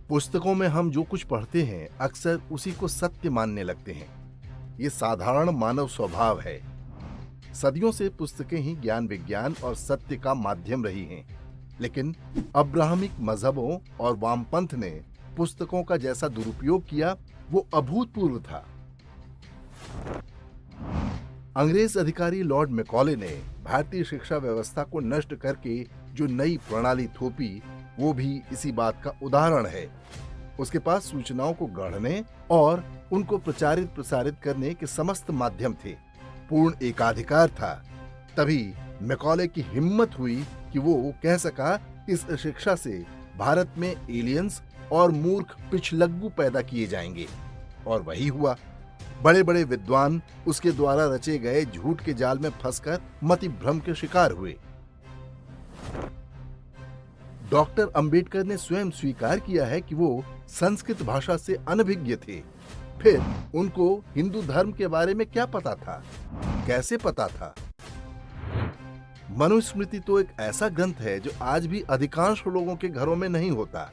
पुस्तकों में हम जो कुछ पढ़ते हैं अक्सर उसी को सत्य मानने लगते हैं। ये साधारण मानव स्वभाव है। सदियों से पुस्तकें ही ज्ञान विज्ञान और सत्य का माध्यम रही हैं। लेकिन अब्राहमिक मजहबों और वामपंथ ने पुस्तकों का जैसा दुरुपयोग किया वो अभूतपूर्व था। अंग्रेज अधिकारी लॉर्ड मैकॉले ने भारतीय शिक्षा व्यवस्था को नष्ट करके जो नई प्रणाली थोपी वो भी इसी बात का उदाहरण है। उसके पास सूचनाओं को गढ़ने और उनको प्रचारित प्रसारित करने के समस्त माध्यम थे। पूर्ण एकाधिकार था। तभी मैकॉले की हिम्मत हुई कि वो कह सका इस शिक्षा से भारत में एलियंस और मूर्ख पिछलग्गू पैदा किए जाएंगे। और वही हुआ। बड़े बड़े विद्वान उसके द्वारा रचे गए झूठ के जाल में फंसकर मति भ्रम के शिकार हुए। डॉक्टर अंबेडकर ने स्वयं स्वीकार किया है कि वो संस्कृत भाषा से अनभिज्ञ थे। फिर उनको हिंदू धर्म के बारे में क्या पता था? कैसे पता था? मनुस्मृति तो एक ऐसा ग्रंथ है जो आज भी अधिकांश लोगों के घरों में नहीं होता।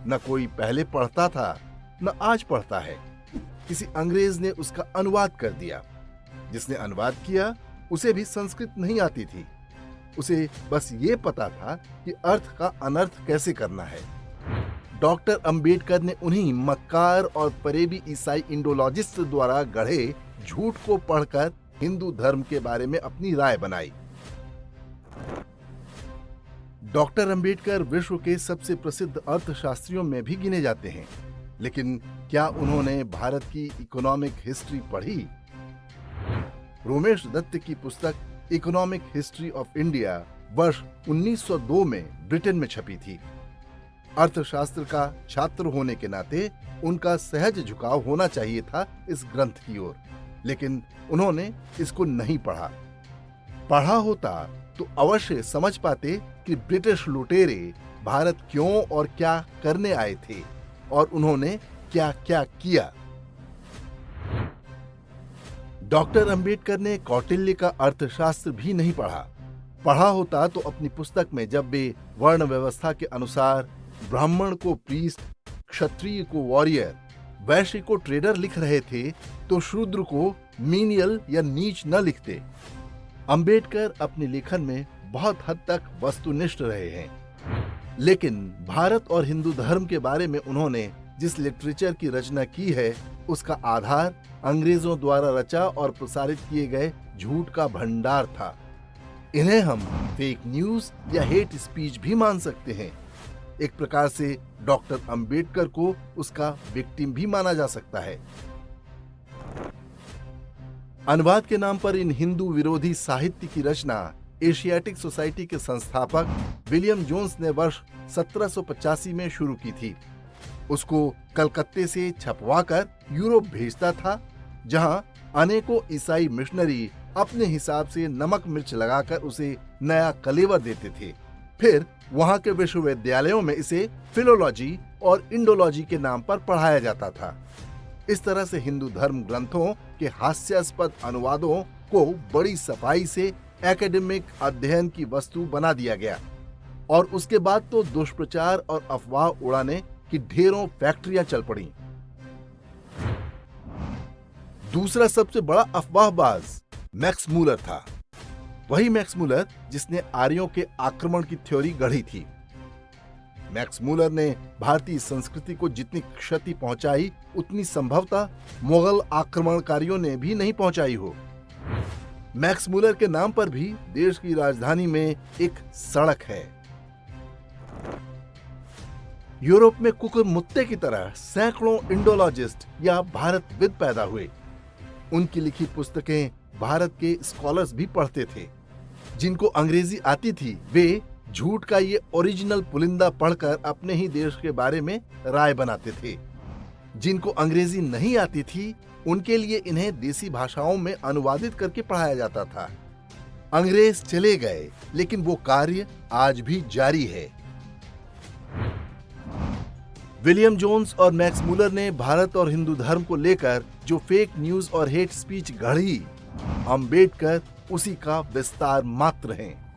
न कोई पहले पढ़ता था न आज पढ़ता है। किसी अंग्रेज ने उसका अनुवाद कर दिया। जिसने अनुवाद किया उसे भी संस्कृत नहीं आती थी। उसे बस ये पता था कि अर्थ का अनर्थ कैसे करना है। डॉक्टर अंबेडकर ने उन्हीं मक्कार और फरेबी ईसाई इंडोलॉजिस्ट द्वारा गढ़े झूठ को पढ़कर हिंदू धर्म के बारे में अपनी राय बनाई। डॉक्टर अंबेडकर विश्व के सबसे प्रसिद्ध अर्थशास्त्रियों में भी गिने जाते हैं। लेकिन क्या उन्होंने भारत की इकोनॉमिक हिस्ट्री पढ़ी? रोमेश दत्त की पुस्तक इकोनॉमिक हिस्ट्री ऑफ इंडिया वर्ष 1902 में ब्रिटेन में छपी थी। अर्थशास्त्र का छात्र होने के नाते उनका सहज झुकाव होना चाहिए था इस ग्रंथ की ओर, लेकिन उन्होंने इसको नहीं पढ़ा। पढ़ा होता तो अवश्य समझ पाते कि ब्रिटिश लुटेरे भारत क्यों और क्या करने आए थे और उन्होंने क्या क्या किया। डॉक्टर अंबेडकर ने कौटिल्य का अर्थशास्त्र भी नहीं पढ़ा। पढ़ा होता तो अपनी पुस्तक में जब वे वर्ण व्यवस्था के अनुसार ब्राह्मण को प्रीस्ट, क्षत्रिय को वॉरियर, वैश्य को ट्रेडर लिख रहे थे तो शूद्र को मीनियल या नीच न लिखते। अंबेडकर अपने लेखन में बहुत हद तक वस्तुनिष्ठ रहे हैं। लेकिन भारत और हिंदू धर्म के बारे में उन्होंने जिस लिटरेचर की रचना की है उसका आधार अंग्रेजों द्वारा रचा और प्रसारित किए गए झूठ का भंडार था। इन्हें हम फेक न्यूज या हेट स्पीच भी मान सकते हैं। एक प्रकार से डॉक्टर अंबेडकर को उसका विक्टिम भी माना जा सकता है। अनुवाद के नाम पर इन हिंदू विरोधी साहित्य की रचना एशियाटिक सोसाइटी के संस्थापक विलियम जोन्स ने वर्ष 1785 में शुरू की थी। उसको कलकत्ते से छपवाकर यूरोप भेजता था, जहां अनेकों ईसाई मिशनरी अपने हिसाब से नमक मिर्च लगाकर उसे नया कलेवर देते थे। फिर वहां के विश्वविद्यालयों में इसे फिलोलॉजी और इंडोलॉजी के नाम पर पढ़ाया जाता था। इस तरह से हिंदू धर्म ग्रंथों के हास्यास्पद अनुवादों को बड़ी सफाई से एकेडमिक अध्ययन की वस्तु बना दिया गया। और उसके बाद तो दुष्प्रचार और अफवाह उड़ाने की ढेरों फैक्ट्रियां चल पड़ी। दूसरा सबसे बड़ा अफवाहबाज मैक्स मूलर था। वही मैक्स मूलर जिसने आर्यों के आक्रमण की थ्योरी गढ़ी थी। मैक्स मूलर ने भारतीय संस्कृति को जितनी क्षति पहुंचाई उतनी संभवतः मुगल आक्रमणकारियों ने भी नहीं पहुंचाई हो। मैक्स मूलर के नाम पर भी देश की राजधानी में एक सड़क है। यूरोप में कुकुरमुत्ते की तरह सैकड़ों इंडोलॉजिस्ट या भारतविद पैदा हुए। उनकी लिखी पुस्तकें भारत के स्कॉलर्स भी पढ़ते थे। जिनको अंग्रेजी आती थी वे झूठ का ये ओरिजिनल पुलिंदा पढ़कर अपने ही देश के बारे में राय बनाते थे। जिनको अंग्रेजी नहीं आती थी उनके लिए इन्हें देसी भाषाओं में अनुवादित करके पढ़ाया जाता था। अंग्रेज चले गए लेकिन वो कार्य आज भी जारी है। विलियम जोन्स और मैक्स मूलर ने भारत और हिंदू धर्म को लेकर जो फेक न्यूज और हेट स्पीच गढ़ी, अंबेडकर उसी का विस्तार मात्र हैं।